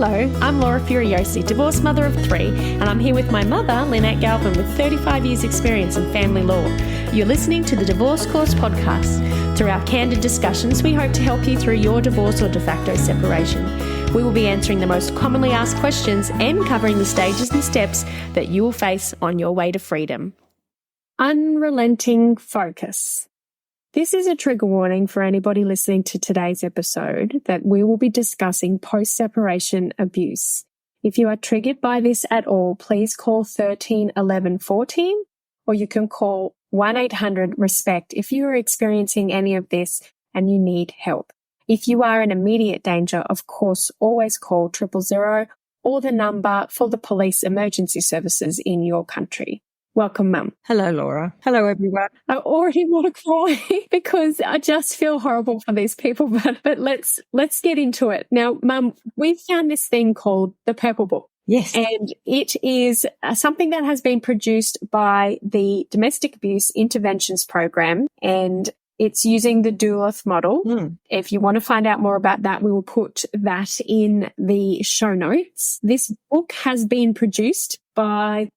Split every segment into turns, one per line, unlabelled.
Hello, I'm Laura Furiosi, divorced mother of 3, and I'm here with my mother, Lynette Galvin, with 35 years' experience in family law. You're listening to the Divorce Course podcast. Through our candid discussions, we hope to help you through your divorce or de facto separation. We will be answering the most commonly asked questions and covering the stages and steps that you will face on your way to freedom. Unrelenting focus. This is a trigger warning for anybody listening to today's episode that we will be discussing post-separation abuse. If you are triggered by this at all, please call 13 11 14, or you can call 1-800-RESPECT if you are experiencing any of this and you need help. If you are in immediate danger, of course, always call 000 or the number for the police emergency services in your country. Welcome, Mum.
Hello, Laura. Hello, everyone.
I already want to cry because I just feel horrible for these people, but let's get into it. Now, Mum, we've found this thing called the Purple Book.
Yes.
And it is something that has been produced by the Domestic Abuse Interventions Program, and it's using the Doolittle model. If you want to find out more about that, we will put that in the show notes. This book has been produced by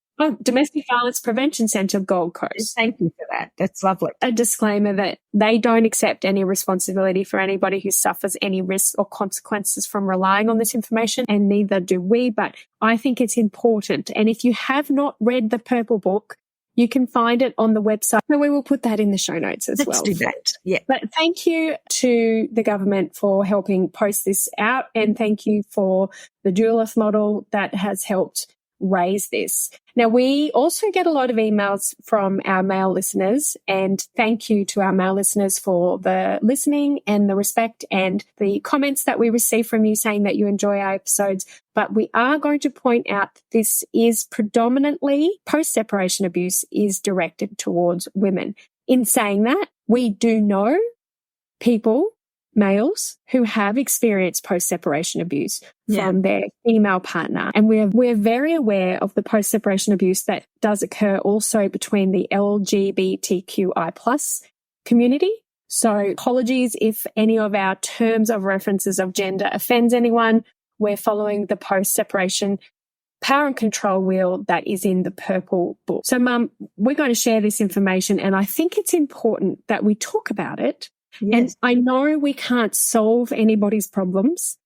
Domestic Violence Prevention Centre, Gold Coast.
Thank you for that. That's lovely.
A disclaimer that they don't accept any responsibility for anybody who suffers any risks or consequences from relying on this information, and neither do we, but I think it's important. And if you have not read the Purple Book, you can find it on the website. So we will put that in the show notes as well.
Let's do that. Yeah.
But thank you to the government for helping post this out, and thank you for the Doolittle model that has helped raise this. Now, we also get a lot of emails from our male listeners, and thank you to our male listeners for the listening and the respect and the comments that we receive from you saying that you enjoy our episodes. But we are going to point out that this is predominantly post-separation abuse is directed towards women. In saying that, we do know people, males, who have experienced post-separation abuse from their female partner. And we're very aware of the post-separation abuse that does occur also between the LGBTQI plus community. So apologies if any of our terms of references of gender offends anyone. We're following the post-separation power and control wheel that is in the Purple Book. So, Mum, we're going to share this information, and I think it's important that we talk about it. Yes. And I know we can't solve anybody's problems,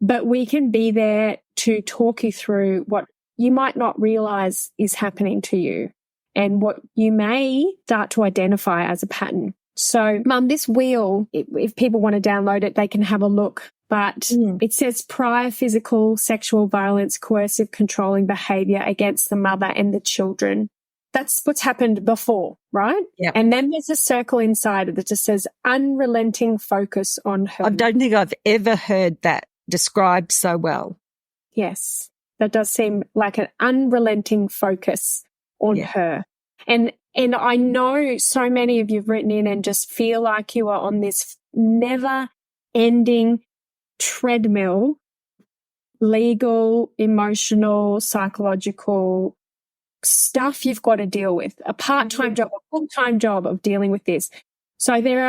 but we can be there to talk you through what you might not realize is happening to you and what you may start to identify as a pattern. So, Mum, this wheel, if people want to download it, they can have a look. But it says prior physical, sexual violence, coercive, controlling behavior against the mother and the children. That's what's happened before, right?
Yeah.
And then there's a circle inside it that just says unrelenting focus on her.
I don't think I've ever heard that described so well.
Yes. That does seem like an unrelenting focus on her. And I know so many of you've written in and just feel like you are on this never ending treadmill, legal, emotional, psychological stuff you've got to deal with, a part-time job, a full-time job of dealing with this. So there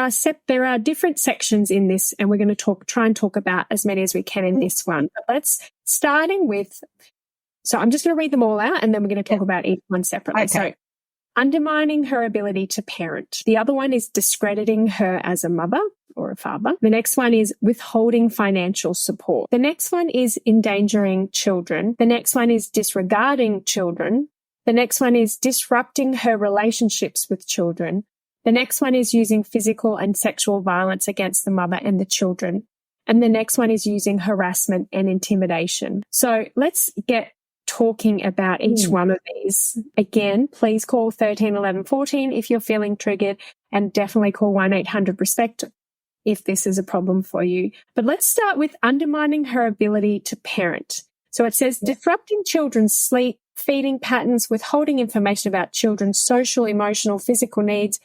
are different sections in this, and we're going to try and talk about as many as we can in this one. But starting with, so I'm just going to read them all out, and then we're going to talk about each one separately. Okay. So undermining her ability to parent. The other one is discrediting her as a mother or a father. The next one is withholding financial support. The next one is endangering children. The next one is disregarding children. The next one is disrupting her relationships with children. The next one is using physical and sexual violence against the mother and the children. And the next one is using harassment and intimidation. So let's get talking about each one of these. Again, please call 13 11 14 if you're feeling triggered, and definitely call 1-800-RESPECT if this is a problem for you. But let's start with undermining her ability to parent. So it says disrupting children's sleep, feeding patterns, withholding information about children's social, emotional, physical needs,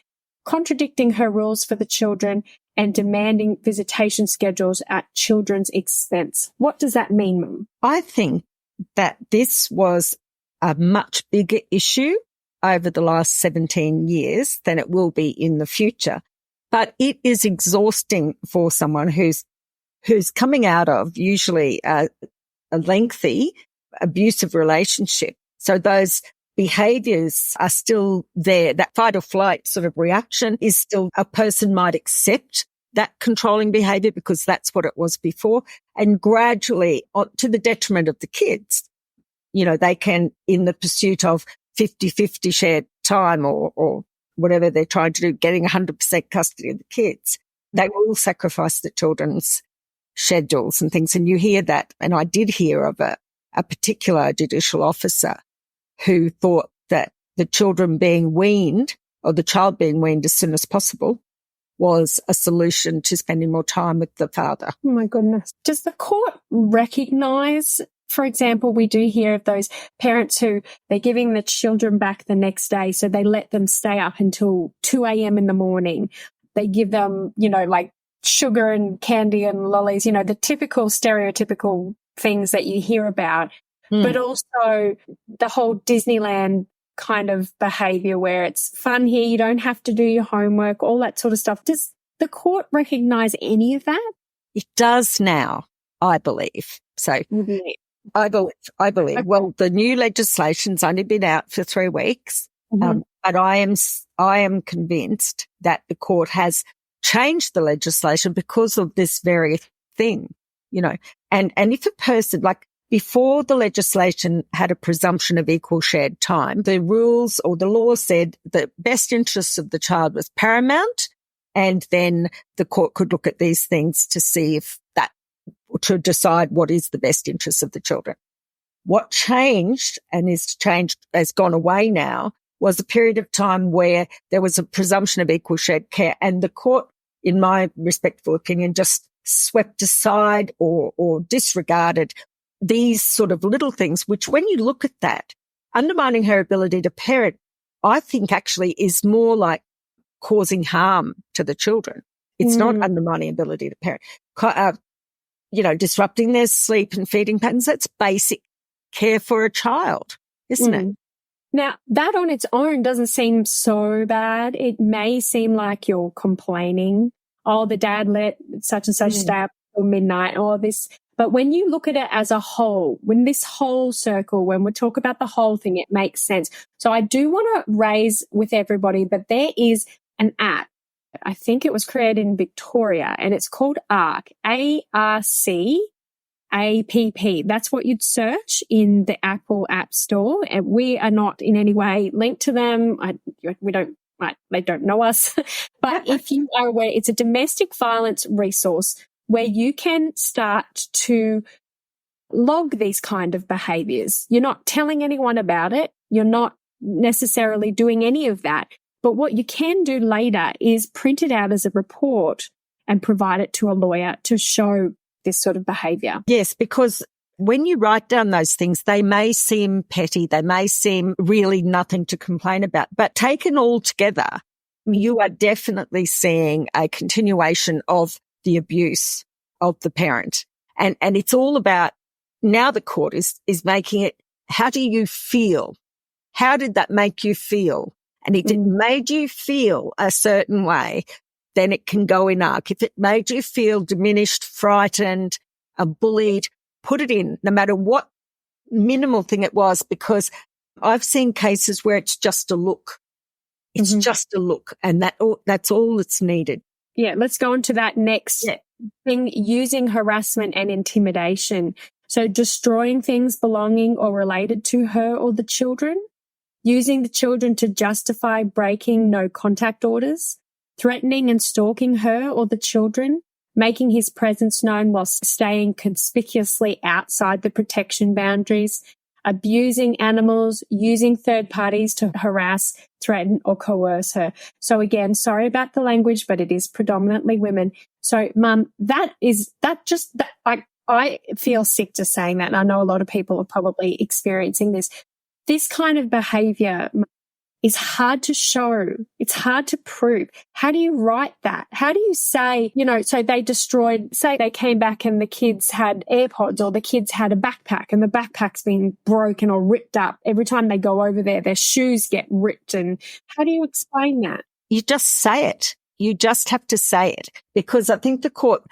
contradicting her rules for the children, and demanding visitation schedules at children's expense. What does that mean, Mum?
I think that this was a much bigger issue over the last 17 years than it will be in the future. But it is exhausting for someone who's coming out of usually a lengthy abusive relationship. So those behaviors are still there. That fight or flight sort of reaction is still, a person might accept that controlling behavior because that's what it was before. And gradually, to the detriment of the kids, they can, in the pursuit of 50-50 shared time or whatever they're trying to do, getting 100% custody of the kids, they will sacrifice the children's schedules and things. And you hear that. And I did hear of a particular judicial officer who thought that the children being weaned, or the child being weaned as soon as possible, was a solution to spending more time with the father.
Oh my goodness. Does the court recognise, for example, we do hear of those parents who they're giving the children back the next day, so they let them stay up until 2 a.m. in the morning. They give them, like sugar and candy and lollies, the typical stereotypical things that you hear about. But also the whole Disneyland kind of behavior where it's fun here, you don't have to do your homework, all that sort of stuff. Does the court recognise any of that?
It does now, I believe. So I believe. Okay. Well, the new legislation's only been out for 3 weeks, but I am convinced that the court has changed the legislation because of this very thing, and if a person, like, before the legislation had a presumption of equal shared time, the rules or the law said the best interests of the child was paramount, and then the court could look at these things to see if that, to decide what is the best interest of the children. What changed and has gone away now was a period of time where there was a presumption of equal shared care, and the court, in my respectful opinion, just swept aside or disregarded these sort of little things, which when you look at that, undermining her ability to parent, I think actually is more like causing harm to the children. It's not undermining ability to parent. Disrupting their sleep and feeding patterns, that's basic care for a child, isn't it?
Now, that on its own doesn't seem so bad. It may seem like you're complaining, oh, the dad let such and such stay up till midnight, or this. But when you look at it as a whole, when this whole circle, when we talk about the whole thing, it makes sense. So I do want to raise with everybody that there is an app. I think it was created in Victoria, and it's called ARC, ARCAPP. That's what you'd search in the Apple App Store. And we are not in any way linked to them. They don't know us. But if you are aware, it's a domestic violence resource where you can start to log these kind of behaviors. You're not telling anyone about it. You're not necessarily doing any of that. But what you can do later is print it out as a report and provide it to a lawyer to show this sort of behavior.
Yes, because when you write down those things, they may seem petty. They may seem really nothing to complain about. But taken all together, you are definitely seeing a continuation of the abuse of the parent. And it's all about, now the court is making it, how do you feel? How did that make you feel? And if it made you feel a certain way, then it can go in ARC. If it made you feel diminished, frightened, bullied, put it in, no matter what minimal thing it was, because I've seen cases where it's just a look. It's just a look, and that's all that's needed.
Yeah, let's go on to that next thing, using harassment and intimidation. So destroying things belonging or related to her or the children, using the children to justify breaking no contact orders, threatening and stalking her or the children, making his presence known whilst staying conspicuously outside the protection boundaries, abusing animals, using third parties to harass, threaten or coerce her. So again, sorry about the language, but it is predominantly women. So Mum, I feel sick just saying that. And I know a lot of people are probably experiencing this. This kind of behavior is hard to show. It's hard to prove. How do you write that? How do you say, so they destroyed, say they came back and the kids had AirPods or the kids had a backpack and the backpack's been broken or ripped up. Every time they go over there, their shoes get ripped. And how do you explain that?
You just say it. You just have to say it, because I think the court,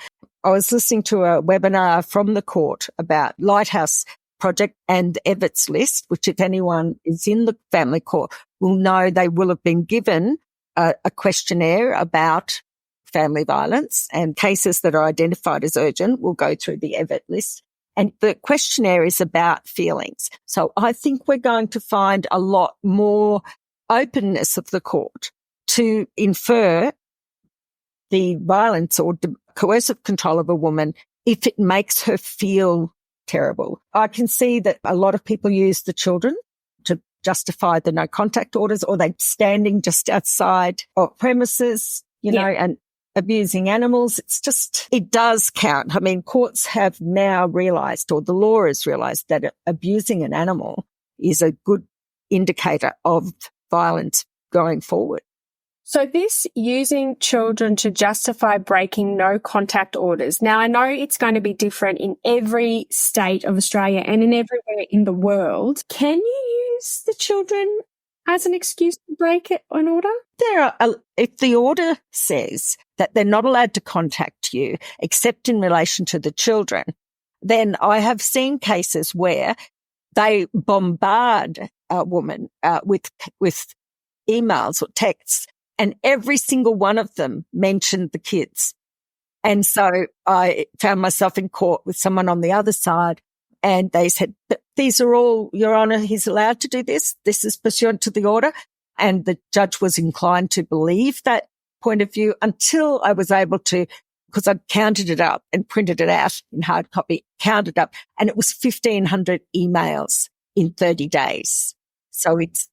I was listening to a webinar from the court about Lighthouse Project and Everett's List, which if anyone is in the family court will know they will have been given a questionnaire about family violence, and cases that are identified as urgent will go through the Everett List. And the questionnaire is about feelings. So I think we're going to find a lot more openness of the court to infer the violence or coercive control of a woman if it makes her feel terrible. I can see that a lot of people use the children to justify the no contact orders, or they're standing just outside of premises, you know, and abusing animals. It's just, it does count. I mean, courts have now realised, or the law has realised, that abusing an animal is a good indicator of violence going forward.
So this using children to justify breaking no contact orders. Now, I know it's going to be different in every state of Australia and in everywhere in the world. Can you use the children as an excuse to break an order?
If the order says that they're not allowed to contact you except in relation to the children, then I have seen cases where they bombard a woman with emails or texts, and every single one of them mentioned the kids. And so I found myself in court with someone on the other side, and they said, but these are all, Your Honour, he's allowed to do this. This is pursuant to the order. And the judge was inclined to believe that point of view until I was able to, because I'd counted it up and printed it out in hard copy, counted up, and it was 1,500 emails in 30 days. So it's,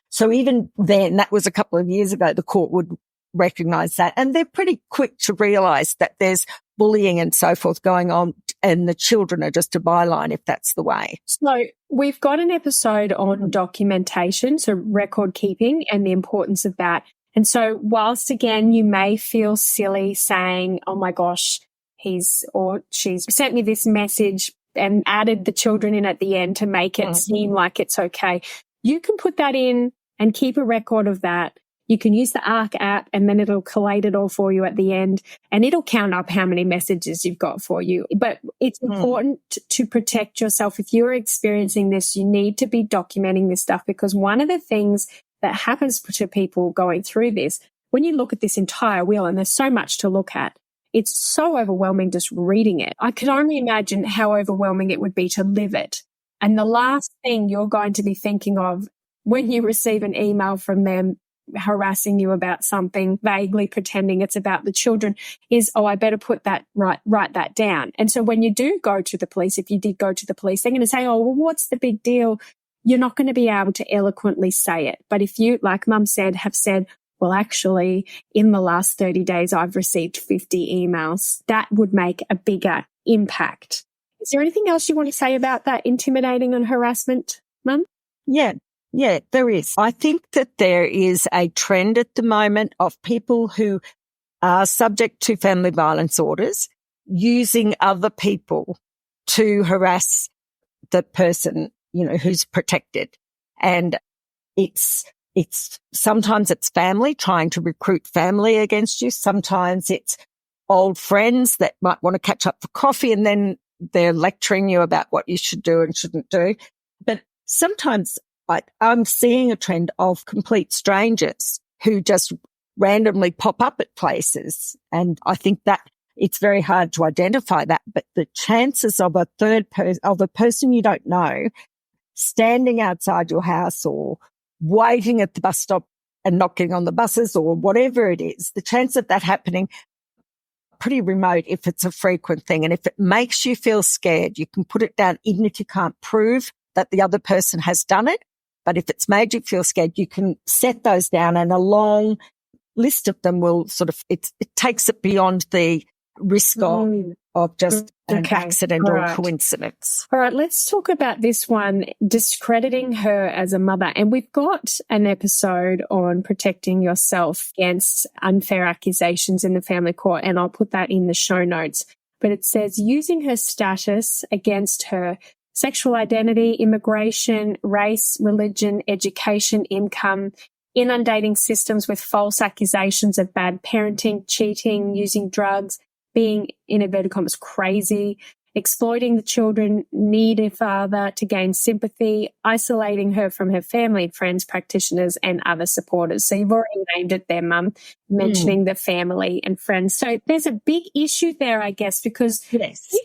so even then, that was a couple of years ago, the court would recognise that. And they're pretty quick to realise that there's bullying and so forth going on, and the children are just a byline if that's the way.
So we've got an episode on documentation, so record keeping and the importance of that. And so whilst, again, you may feel silly saying, oh my gosh, he's or she's sent me this message and added the children in at the end to make it seem like it's okay, you can put that in and keep a record of that. You can use the ARC app, and then it'll collate it all for you at the end, and it'll count up how many messages you've got for you. But it's important to protect yourself. If you're experiencing this, you need to be documenting this stuff, because one of the things that happens to people going through this, when you look at this entire wheel, and there's so much to look at, it's so overwhelming just reading it. I can only imagine how overwhelming it would be to live it. And the last thing you're going to be thinking of when you receive an email from them harassing you about something, vaguely pretending it's about the children, is, oh, I better put that, write that down. And so when you do go to the police, if you did go to the police, they're going to say, oh, well, what's the big deal? You're not going to be able to eloquently say it. But if you, like Mum said, have said, well, actually, in the last 30 days, I've received 50 emails, that would make a bigger impact. Is there anything else you want to say about that intimidating and harassment, Mum?
Yeah, there is. I think that there is a trend at the moment of people who are subject to family violence orders using other people to harass the person, you know, who's protected. And it's sometimes it's family trying to recruit family against you. Sometimes it's old friends that might want to catch up for coffee, and then they're lecturing you about what you should do and shouldn't do. But sometimes I'm seeing a trend of complete strangers who just randomly pop up at places. And I think that it's very hard to identify that. But the chances of a person you don't know standing outside your house or waiting at the bus stop and not getting on the buses or whatever it is, the chance of that happening pretty remote if it's a frequent thing. And if it makes you feel scared, you can put it down even if you can't prove that the other person has done it. But if it's made you feel scared, you can set those down, and a long list of them will sort of, it takes it beyond the risk of just an accident or coincidence.
All right, let's talk about this one, discrediting her as a mother. And we've got an episode on protecting yourself against unfair accusations in the family court, and I'll put that in the show notes. But it says using her status against her sexual identity, immigration, race, religion, education, income, inundating systems with false accusations of bad parenting, cheating, using drugs, being, in inverted commas, crazy, exploiting the children, need a father to gain sympathy, isolating her from her family, friends, practitioners, and other supporters. So you've already named it there, Mum, mentioning the family and friends. So there's a big issue there, I guess, because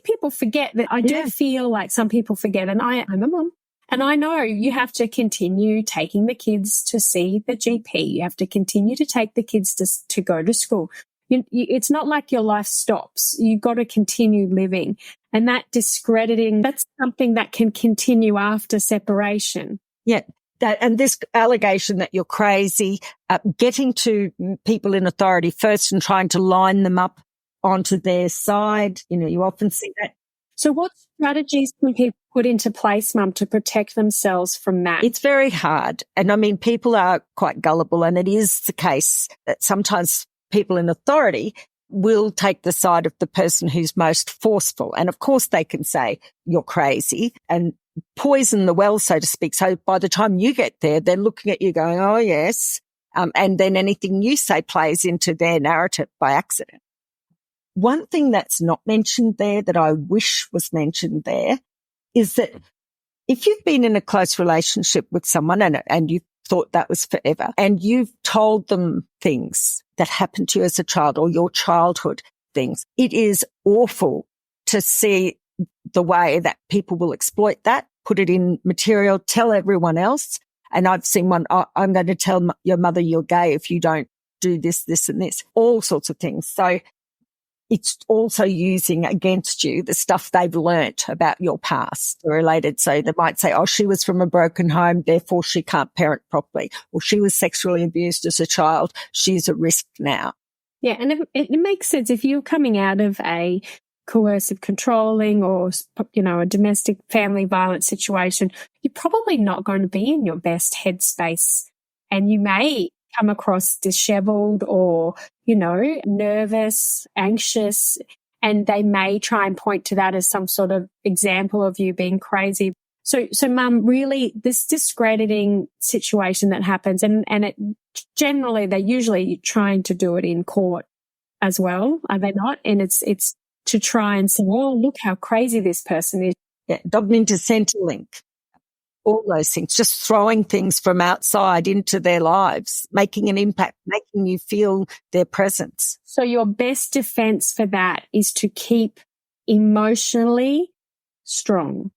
people forget that. I do feel like some people forget, and I'm a mum. And I know you have to continue taking the kids to see the GP. You have to continue to take the kids to go to school. It's not like your life stops. You've got to continue living. And that discrediting, that's something that can continue after separation.
Yeah. And this allegation that you're crazy, getting to people in authority first and trying to line them up onto their side. You often see that.
So what strategies can people put into place, Mum, to protect themselves from that?
It's very hard. And I mean, people are quite gullible, and it is the case that sometimes people in authority will take the side of the person who's most forceful. And of course they can say you're crazy and poison the well, so to speak. So by the time you get there, they're looking at you going, oh yes. And then anything you say plays into their narrative by accident. One thing that's not mentioned there that I wish was mentioned there is that if you've been in a close relationship with someone and you thought that was forever, and you've told them things that happened to you as a child or your childhood things, it is awful to see the way that people will exploit that, put it in material, tell everyone else. And I've seen one, I'm going to tell your mother you're gay if you don't do this, this and this, all sorts of things. So it's also using against you the stuff they've learnt about your past related. So they might say, oh, she was from a broken home, therefore she can't parent properly. Or she was sexually abused as a child, she's at risk now.
Yeah, and it makes sense if you're coming out of a coercive controlling or, a domestic family violence situation, you're probably not going to be in your best headspace. And you may come across disheveled or, nervous, anxious, and they may try and point to that as some sort of example of you being crazy. So Mum, really this discrediting situation that happens, and it generally they're usually trying to do it in court as well, are they not? And it's to try and say, well, look how crazy this person is.
Yeah, dogmen to Centrelink. All those things, just throwing things from outside into their lives, making an impact, making you feel their presence.
So your best defense for that is to keep emotionally strong.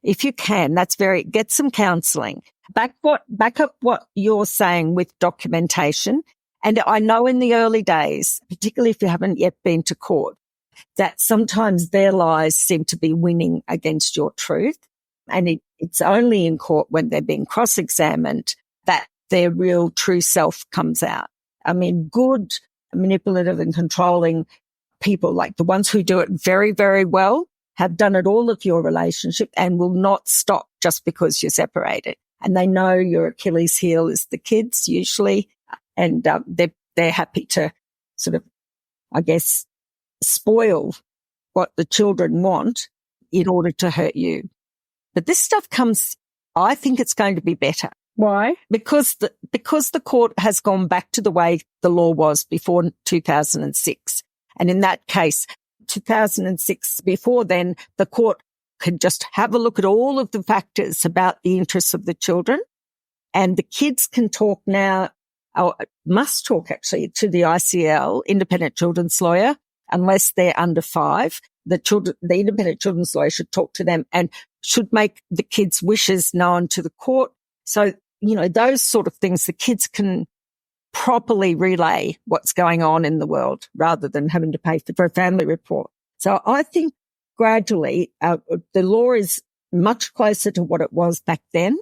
If you can, get some counselling. Back up what you're saying with documentation. And I know in the early days, particularly if you haven't yet been to court, that sometimes their lies seem to be winning against your truth. And it's only in court when they're being cross-examined that their real true self comes out. I mean, good, manipulative and controlling people, like the ones who do it very, very well, have done it all of your relationship and will not stop just because you're separated. And they know your Achilles heel is the kids usually, and they're happy to sort of, I guess, spoil what the children want in order to hurt you. But this stuff I think it's going to be better.
Why?
Because the court has gone back to the way the law was before 2006. And in that case, 2006, before then, the court could just have a look at all of the factors about the interests of the children. And the kids can talk now, or must talk actually, to the ICL, independent children's lawyer, unless they're under 5. The independent children's lawyer should talk to them and should make the kids' wishes known to the court. So, those sort of things, the kids can properly relay what's going on in the world rather than having to pay for a family report. So I think gradually the law is much closer to what it was back then.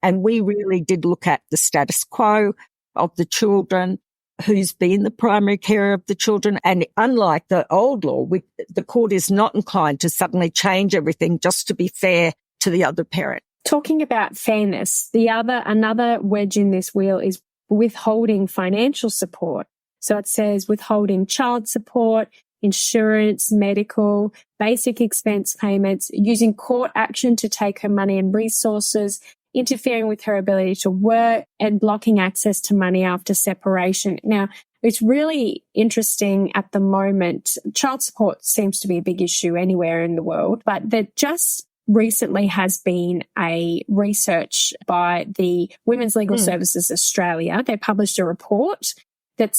And we really did look at the status quo of the children, who's been the primary carer of the children. And unlike the old law, the court is not inclined to suddenly change everything just to be fair to the other parent.
Talking about fairness, another wedge in this wheel is withholding financial support. So it says withholding child support, insurance, medical, basic expense payments, using court action to take her money and resources, interfering with her ability to work, and blocking access to money after separation. Now, it's really interesting at the moment. Child support seems to be a big issue anywhere in the world, but there just recently has been a research by the Women's Legal Services Australia. They published a report that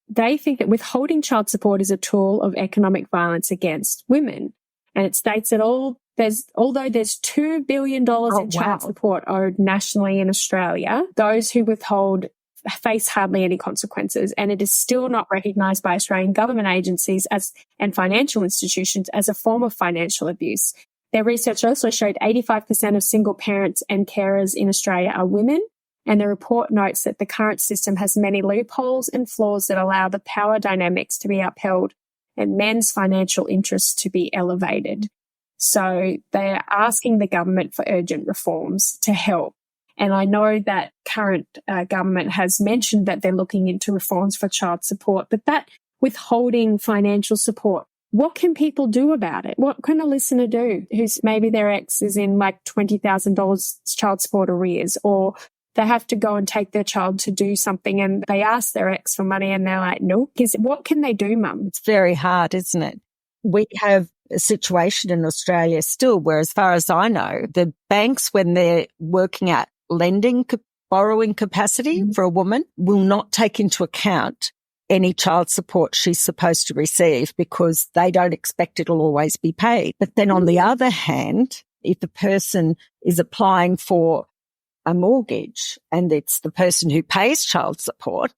they think that withholding child support is a tool of economic violence against women. And it states that although there's $2 billion in child support owed nationally in Australia, those who withhold face hardly any consequences, and it is still not recognised by Australian government agencies and financial institutions as a form of financial abuse. Their research also showed 85% of single parents and carers in Australia are women, and the report notes that the current system has many loopholes and flaws that allow the power dynamics to be upheld and men's financial interests to be elevated. So they are asking the government for urgent reforms to help. And I know that current government has mentioned that they're looking into reforms for child support, but that withholding financial support, what can people do about it? What can a listener do who's maybe their ex is in like $20,000 child support arrears, or they have to go and take their child to do something and they ask their ex for money and they're like, no. What can they do, Mum?
It's very hard, isn't it? We have a situation in Australia still where, as far as I know, the banks, when they're working at borrowing capacity for a woman, will not take into account any child support she's supposed to receive because they don't expect it'll always be paid. But then on the other hand, if a person is applying for a mortgage and it's the person who pays child support,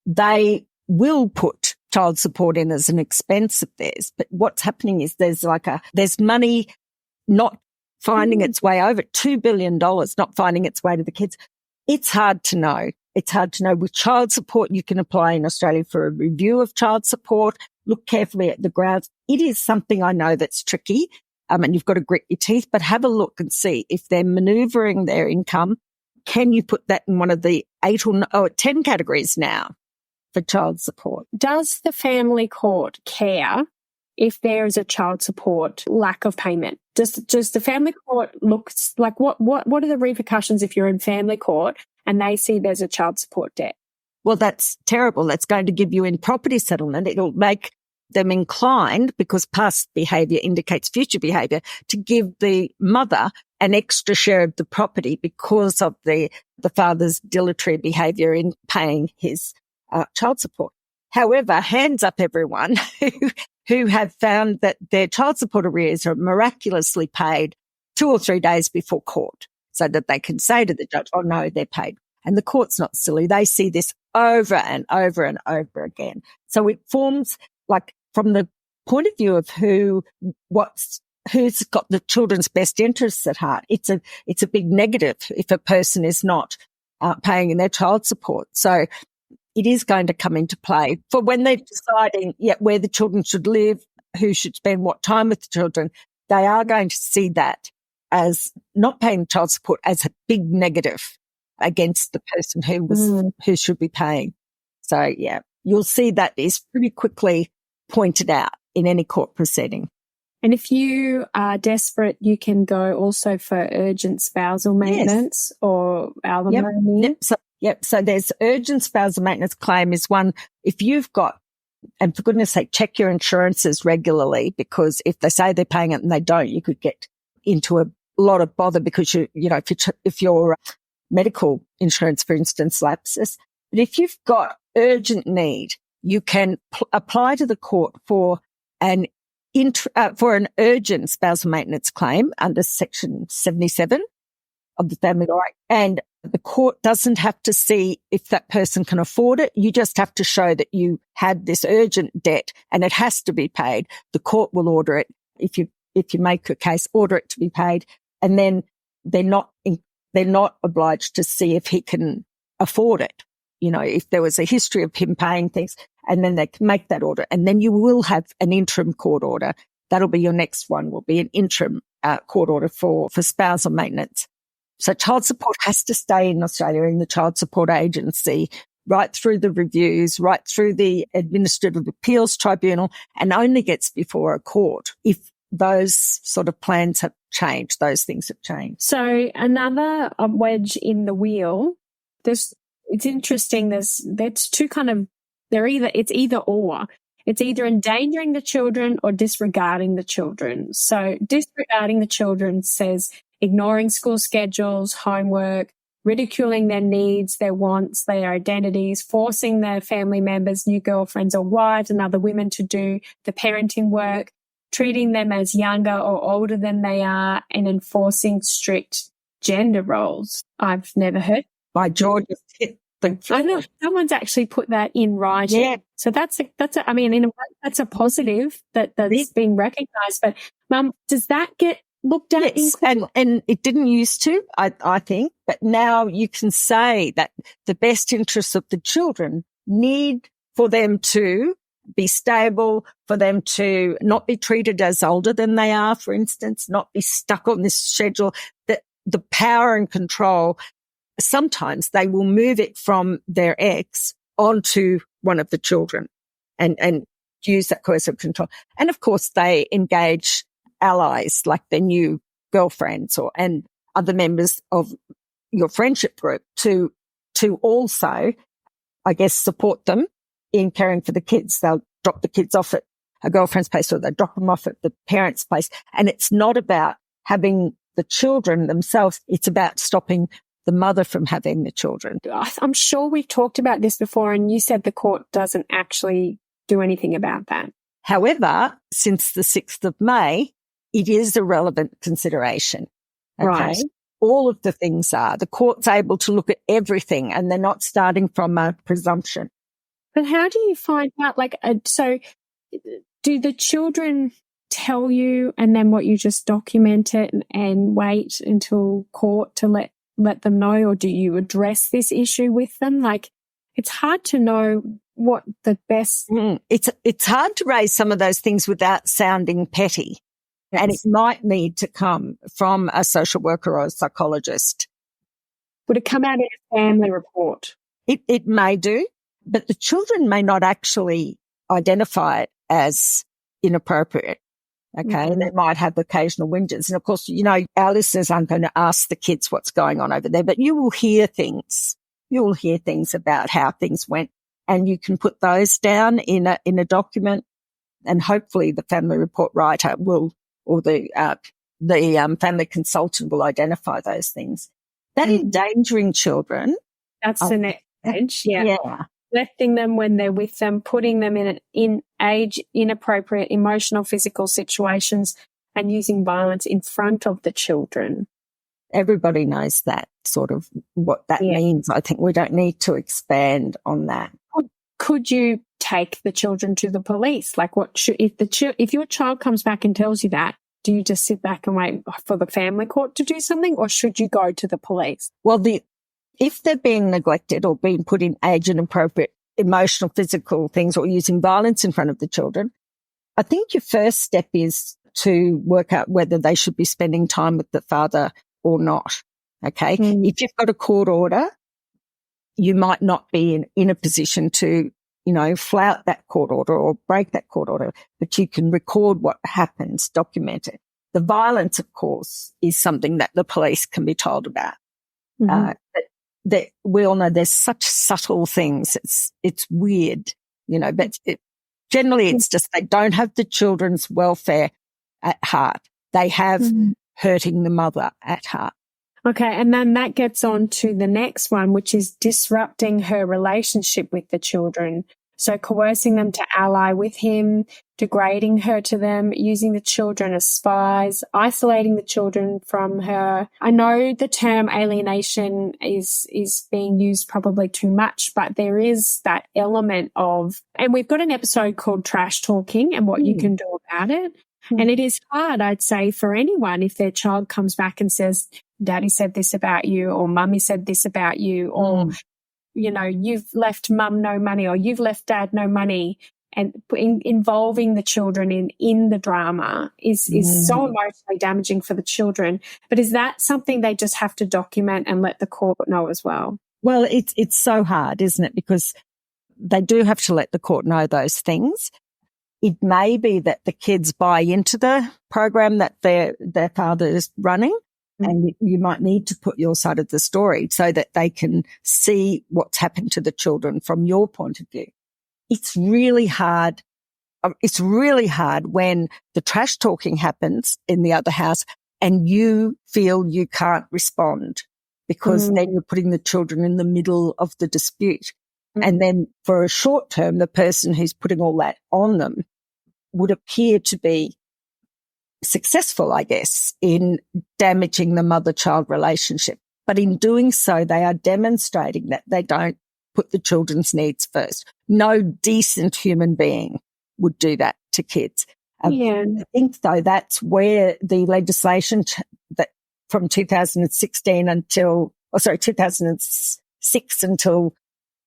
they will put child support in as an expense of theirs. But what's happening is there's money not finding its way over, $2 billion not finding its way to the kids. It's hard to know. It's hard to know. With child support, you can apply in Australia for a review of child support, look carefully at the grounds. It is something I know that's tricky, and you've got to grit your teeth, but have a look and see if they're manoeuvring their income. Can you put that in one of the 8 or 10 categories now for child support?
Does the family court care if there is a child support lack of payment? Does the family court looks like what are the repercussions if you're in family court and they see there's a child support debt?
Well, that's terrible. That's going to give you in property settlement. It'll make them inclined, because past behaviour indicates future behaviour, to give the mother an extra share of the property because of the father's dilatory behaviour in paying his child support. However, hands up everyone who have found that their child support arrears are miraculously paid 2 or 3 days before court, so that they can say to the judge, oh no, they're paid. And the court's not silly. They see this over and over and over again. So it forms, like, from the point of view of who's got the children's best interests at heart, it's a big negative if a person is not paying in their child support. So it is going to come into play for when they're deciding where the children should live, who should spend what time with the children. They are going to see that as not paying child support as a big negative against the person who should be paying. So you'll see that is pretty quickly pointed out in any court proceeding.
And if you are desperate, you can go also for urgent spousal maintenance or alimony.
So there's urgent spousal maintenance claim is one. If you've got, and for goodness sake, check your insurances regularly, because if they say they're paying it and they don't, you could get into a lot of bother because if your medical insurance, for instance, lapses. But if you've got urgent need, you can apply to the court for an urgent spousal maintenance claim under Section 77 of the Family Law Act. And the court doesn't have to see if that person can afford it. You just have to show that you had this urgent debt and it has to be paid. The court will order it. If you make a case, order it to be paid. And then they're not obliged to see if he can afford it. If there was a history of him paying things, and then they can make that order. And then you will have an interim court order. That'll be your next one, will be an interim court order for spousal maintenance. So child support has to stay in Australia in the Child Support Agency, right through the reviews, right through the Administrative Appeals Tribunal, and only gets before a court if those sort of plans have changed, those things have changed.
So another wedge in the wheel, there's it's interesting. It's either or. It's either endangering the children or disregarding the children. So disregarding the children says ignoring school schedules, homework, ridiculing their needs, their wants, their identities, forcing their family members, new girlfriends or wives and other women to do the parenting work, treating them as younger or older than they are, and enforcing strict gender roles. I've never heard.
My jaw just hit the floor.
I know someone's actually put that in writing.
Yeah.
So that's I mean, in a way, that's a positive that's being recognised. But, Mum, does that get looked at?
Yes, and it didn't used to, I think, but now you can say that the best interests of the children need for them to be stable, for them to not be treated as older than they are, for instance, not be stuck on this schedule, that the power and control, sometimes they will move it from their ex onto one of the children and use that coercive control. And of course they engage allies like their new girlfriends and other members of your friendship group to also, I guess, support them in caring for the kids. They'll drop the kids off at a girlfriend's place or they drop them off at the parents' place. And it's not about having the children themselves. It's about stopping the mother from having the children.
I'm sure we've talked about this before, and you said the court doesn't actually do anything about that.
However, since the 6th of May, it is a relevant consideration. Okay?
Right.
All of the things are. The court's able to look at everything and they're not starting from a presumption.
But how do you find out? So do the children tell you and then what, you just document it and wait until court to let them know, or do you address this issue with them? Like, it's hard to know what the best...
It's hard to raise some of those things without sounding petty. Yes. And it might need to come from a social worker or a psychologist.
Would it come out in a family report?
It may do, but the children may not actually identify it as inappropriate. Okay. Mm-hmm. They might have occasional whinges. And of course, our listeners aren't going to ask the kids what's going on over there, but you will hear things. You will hear things about how things went, and you can put those down in a document, and hopefully the family report writer will, or the family consultant will identify those things. That endangering children.
That's the next stage. Yeah. Lefting them when they're with them, putting them in age inappropriate emotional, physical situations, and using violence in front of the children.
Everybody knows that sort of what that means. I think we don't need to expand on that.
Could you take the children to the police? Like, if your child comes back and tells you that, do you just sit back and wait for the family court to do something, or should you go to the police?
Well, if they're being neglected or being put in age inappropriate emotional, physical things, or using violence in front of the children, I think your first step is to work out whether they should be spending time with the father or not. Okay. If you've got a court order, you might not be in a position to, flout that court order or break that court order, but you can record what happens, document it. The violence, of course, is something that the police can be told about. But we all know there's such subtle things. It's weird, but generally it's just they don't have the children's welfare at heart. They have hurting the mother at heart.
Okay, and then that gets on to the next one, which is disrupting her relationship with the children. So coercing them to ally with him, degrading her to them, using the children as spies, isolating the children from her. I know the term alienation is being used probably too much, but there is that element of, and we've got an episode called Trash Talking and what you can do about it. And it is hard, I'd say, for anyone if their child comes back and says, Daddy said this about you, or Mummy said this about you, or, you've left Mum no money, or you've left Dad no money, and involving the children in the drama is so emotionally damaging for the children. But is that something they just have to document and let the court know as well?
Well, it's so hard, isn't it? Because they do have to let the court know those things. It may be that the kids buy into the program that their father is running, And you might need to put your side of the story so that they can see what's happened to the children from your point of view. It's really hard. It's really hard when the trash talking happens in the other house and you feel you can't respond because then you're putting the children in the middle of the dispute. And then for a short term, the person who's putting all that on them would appear to be successful, I guess, in damaging the mother-child relationship. But in doing so, they are demonstrating that they don't put the children's needs first. No decent human being would do that to kids. I think, though, that's where the legislation that from 2016 2006 until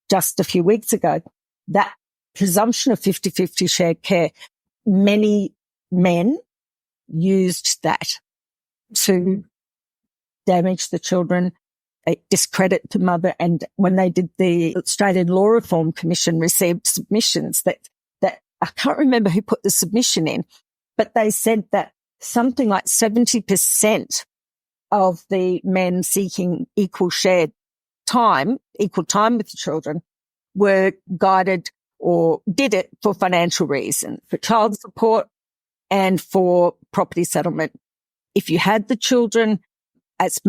just a few weeks ago, that presumption of 50-50 shared care, many men used that to damage the children, discredit the mother. And when they did the Australian Law Reform Commission received submissions that I can't remember who put the submission in, but they said that something like 70% of the men seeking equal time with the children were guided or did it for financial reasons, for child support and for property settlement. If you had the children, as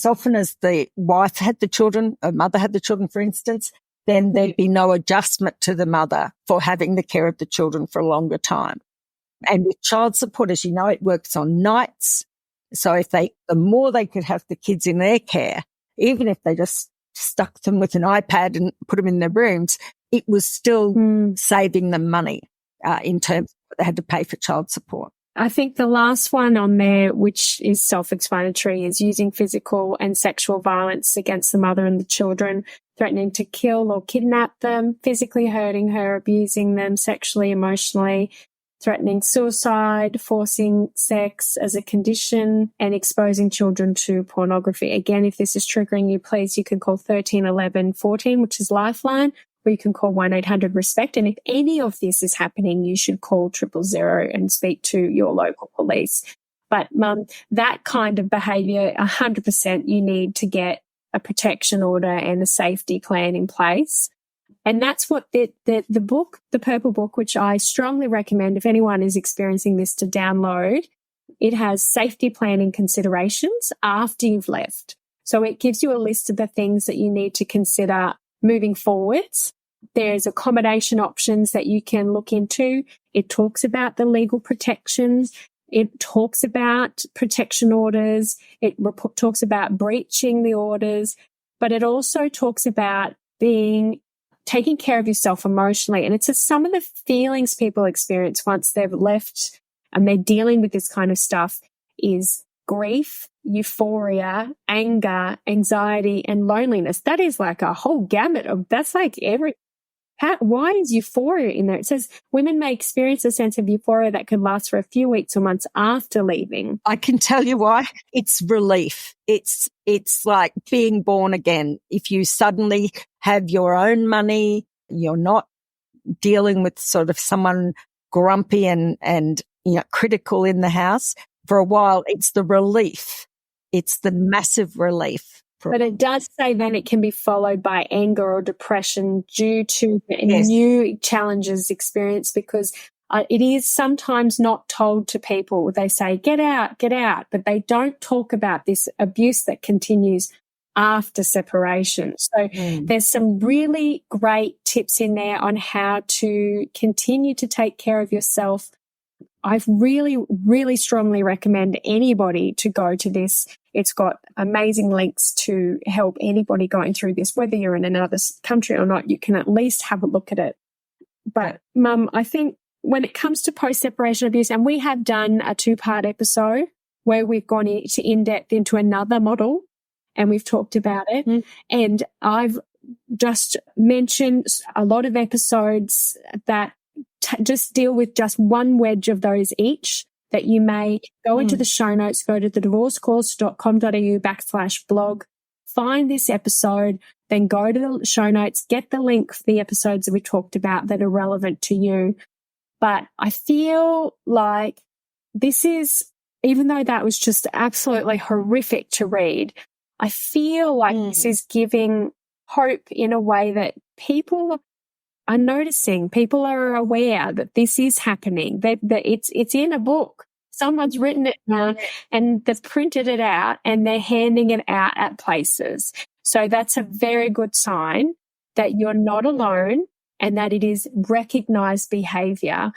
often as the wife had the children, a mother had the children, for instance, then there'd be no adjustment to the mother for having the care of the children for a longer time. And with child support, as you know, it works on nights. So the more they could have the kids in their care, even if they just stuck them with an iPad and put them in their rooms, it was still saving them money in terms of what they had to pay for child support.
I think the last one on there, which is self-explanatory, is using physical and sexual violence against the mother and the children, threatening to kill or kidnap them, physically hurting her, abusing them sexually, emotionally, threatening suicide, forcing sex as a condition, and exposing children to pornography. Again, if this is triggering you, please, you can call 13 11 14, which is Lifeline, or you can call 1-800-RESPECT. And if any of this is happening, you should call 000 and speak to your local police. But that kind of behaviour, 100% you need to get a protection order and a safety plan in place. And that's what the book, the Purple Book, which I strongly recommend if anyone is experiencing this to download, it has safety planning considerations after you've left. So it gives you a list of the things that you need to consider moving forwards. There's accommodation options that you can look into. It talks about the legal protections. It talks about protection orders. It talks about breaching the orders, but it also talks about taking care of yourself emotionally. And it's just some of the feelings people experience once they've left and they're dealing with this kind of stuff is grief, euphoria, anger, anxiety, and loneliness. That is like a whole gamut that's like why is euphoria in there? It says women may experience a sense of euphoria that could last for a few weeks or months after leaving.
I can tell you why. It's relief. It's like being born again. If you suddenly have your own money, you're not dealing with sort of someone grumpy and critical in the house for a while. It's the relief. It's the massive relief.
But it does say then it can be followed by anger or depression due to new challenges experienced, because it is sometimes not told to people. They say, get out, but they don't talk about this abuse that continues after separation. So there's some really great tips in there on how to continue to take care of yourself. I really, really strongly recommend anybody to go to this. It's got amazing links to help anybody going through this, whether you're in another country or not. You can at least have a look at it. But, Mum, I think when it comes to post-separation abuse, and we have done a 2-part episode where we've gone in depth into another model and we've talked about it. And I've just mentioned a lot of episodes that just deal with just one wedge of those each, that you may go into the show notes, go to thedivorcecourse.com.au/blog, find this episode, then go to the show notes, get the link for the episodes that we talked about that are relevant to you. But I feel like this is even though that was just absolutely horrific to read, I feel like this is giving hope in a way that people are noticing. People are aware that this is happening, that it's in a book. Someone's written it down and they've printed it out and they're handing it out at places. So that's a very good sign that you're not alone and that it is recognized behavior.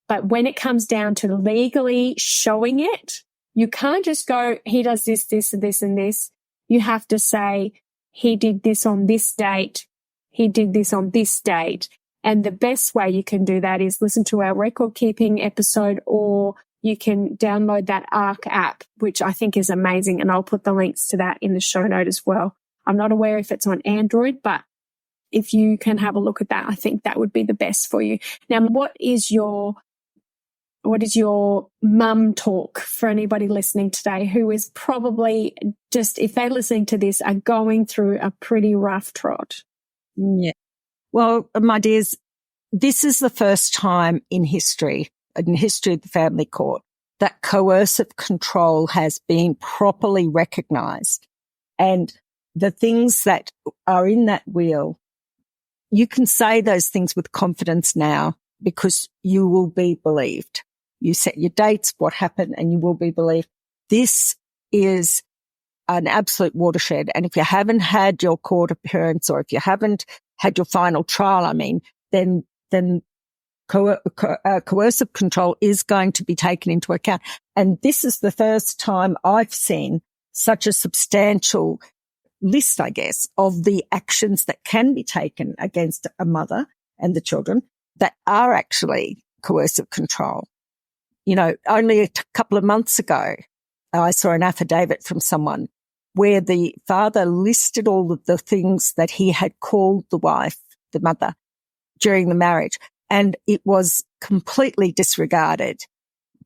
But when it comes down to legally showing it, you can't just go, he does this, this, and this, and this. You have to say, he did this on this date. He did this on this date. And the best way you can do that is listen to our record keeping episode, or you can download that ARC app, which I think is amazing. And I'll put the links to that in the show note as well. I'm not aware if it's on Android, but if you can have a look at that, I think that would be the best for you. Now, what is your mum talk for anybody listening today who is probably just, if they're listening to this, are going through a pretty rough trot?
Yeah. Well, my dears, this is the first time in history of the family court that coercive control has been properly recognised. And the things that are in that will, you can say those things with confidence now because you will be believed. You set your dates, what happened, and you will be believed. This is an absolute watershed. And if you haven't had your court appearance, or if you haven't had your final trial, then coercive control is going to be taken into account. And this is the first time I've seen such a substantial list, I guess, of the actions that can be taken against a mother and the children that are actually coercive control. You know, only a couple of months ago, I saw an affidavit from someone where the father listed all of the things that he had called the wife, the mother, during the marriage. And it was completely disregarded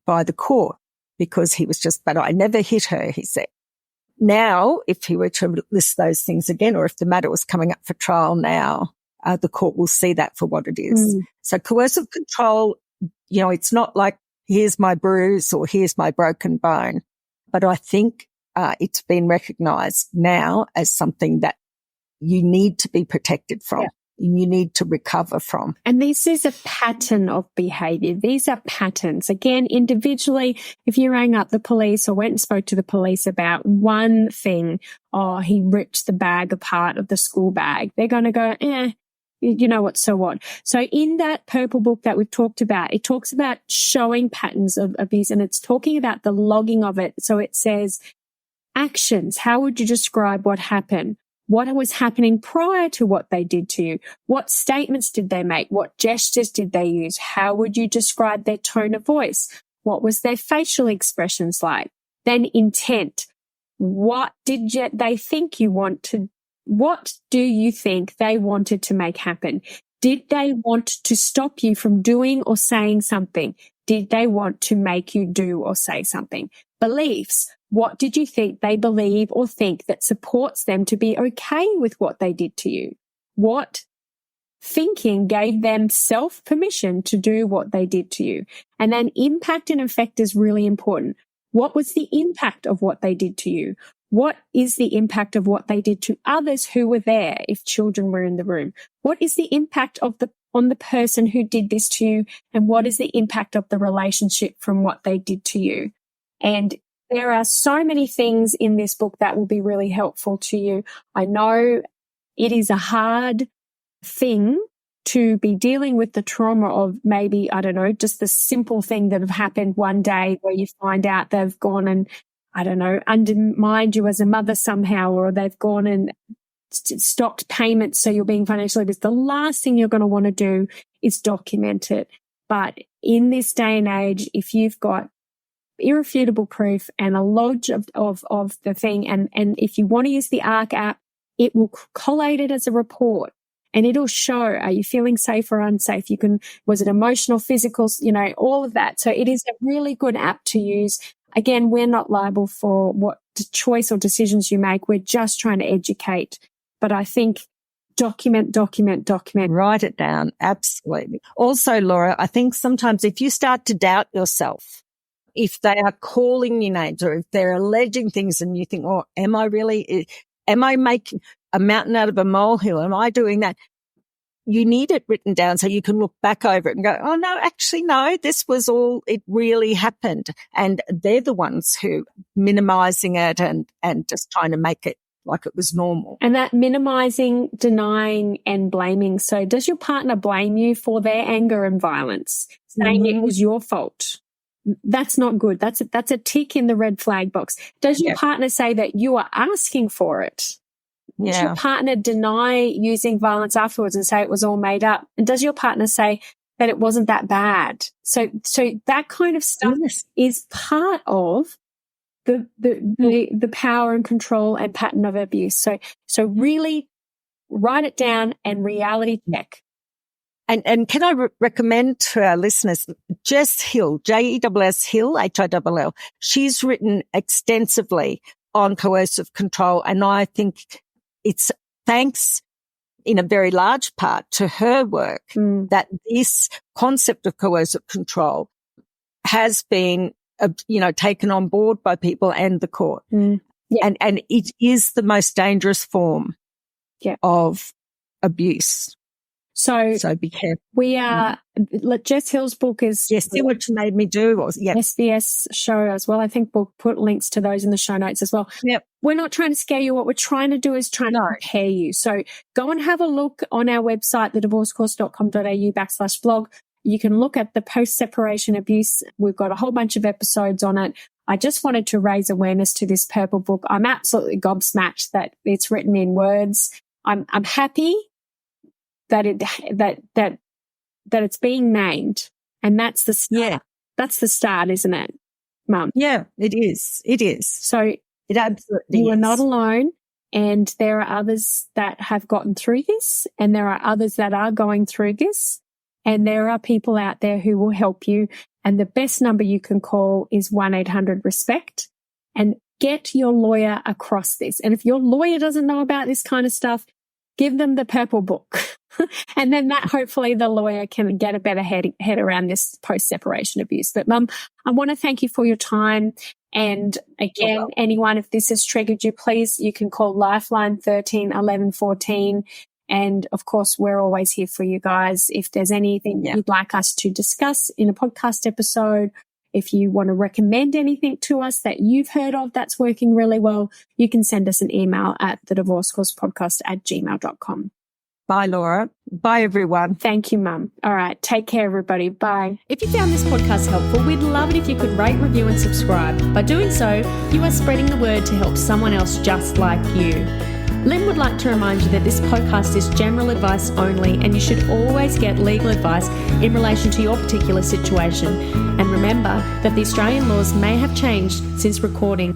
by the court because he was just, but I never hit her, he said. Now, if he were to list those things again, or if the matter was coming up for trial now, the court will see that for what it is. So coercive control, you know, it's not like, here's my bruise or here's my broken bone. But I think it's been recognised now as something that you need to be protected from. Yeah. You need to recover from.
And this is a pattern of behaviour. These are patterns. Again, individually, if you rang up the police or went and spoke to the police about one thing, he ripped the bag apart of the school bag, they're going to go, you know what, so what? So in that purple book that we've talked about, it talks about showing patterns of abuse, and it's talking about the logging of it. So it says actions. How would you describe what happened? What was happening prior to what they did to you? What statements did they make? What gestures did they use? How would you describe their tone of voice? What was their facial expressions like? Then intent. What did they think you wanted? What do you think they wanted to make happen? Did they want to stop you from doing or saying something? Did they want to make you do or say something? Beliefs. What did you think they believe or think that supports them to be okay with what they did to you? What thinking gave them self-permission to do what they did to you? And then impact and effect is really important. What was the impact of what they did to you? What is the impact of what they did to others who were there if children were in the room? What is the impact on the person who did this to you? And what is the impact of the relationship from what they did to you? And there are so many things in this book that will be really helpful to you. I know it is a hard thing to be dealing with the trauma of maybe, I don't know, just the simple thing that have happened one day where you find out they've gone and, I don't know, undermined you as a mother somehow, or they've gone and stopped payments so you're being financially abused. The last thing you're going to want to do is document it. But in this day and age, if you've got irrefutable proof and a lodge of the thing, and if you want to use the ARC app, it will collate it as a report and it'll show, are you feeling safe or unsafe? Was it emotional, physical, all of that. So it is a really good app to use. Again, we're not liable for what choice or decisions you make. We're just trying to educate. But I think document.
Write it down. Absolutely. Also, Laura, I think sometimes if you start to doubt yourself, if they are calling you names or if they're alleging things and you think, oh, am I making a mountain out of a molehill? Am I doing that? You need it written down so you can look back over it and go, oh, no, actually, no, this was all, it really happened. And they're the ones who minimizing it and just trying to make it like it was normal.
And that minimizing, denying and blaming. So does your partner blame you for their anger and violence, saying it was your fault? That's not good. That's a tick in the red flag box. Does your partner say that you are asking for it? Does your partner deny using violence afterwards and say it was all made up? And does your partner say that it wasn't that bad? So that kind of stuff is part of the power and control and pattern of abuse. So really write it down and reality check.
And can I recommend to our listeners, Jess Hill, Jess Hill, Hill. She's written extensively on coercive control, and I think it's thanks in a very large part to her work that this concept of coercive control has been, taken on board by people and the court. And it is the most dangerous form of abuse. So be careful.
We are, Jess Hill's book is...
Yes, See What You Made Me Do.
SBS show as well. I think we'll put links to those in the show notes as well.
Yep.
We're not trying to scare you. What we're trying to do is to prepare you. So go and have a look on our website, thedivorcecourse.com.au/blog. You can look at the post-separation abuse. We've got a whole bunch of episodes on it. I just wanted to raise awareness to this purple book. I'm absolutely gobsmacked that it's written in words. I'm happy that it's being named, and that's the start. Yeah. That's the start, isn't it, Mum?
Yeah, it is. It is.
So
it absolutely
you are not alone, and there are others that have gotten through this, and there are others that are going through this, and there are people out there who will help you. And the best number you can call is 1-800-RESPECT, and get your lawyer across this. And if your lawyer doesn't know about this kind of stuff, give them the purple book. And then that hopefully the lawyer can get a better head around this post-separation abuse. But Mum, I want to thank you for your time. And again, anyone, if this has triggered you, please, you can call Lifeline 13 11 14. And of course, we're always here for you guys. If there's anything you'd like us to discuss in a podcast episode, if you want to recommend anything to us that you've heard of that's working really well, you can send us an email at thedivorcecourspodcast@gmail.com.
Bye, Laura. Bye, everyone.
Thank you, Mum. All right. Take care, everybody. Bye.
If you found this podcast helpful, we'd love it if you could rate, review and subscribe. By doing so, you are spreading the word to help someone else just like you. Lynn would like to remind you that this podcast is general advice only, and you should always get legal advice in relation to your particular situation. And remember that the Australian laws may have changed since recording.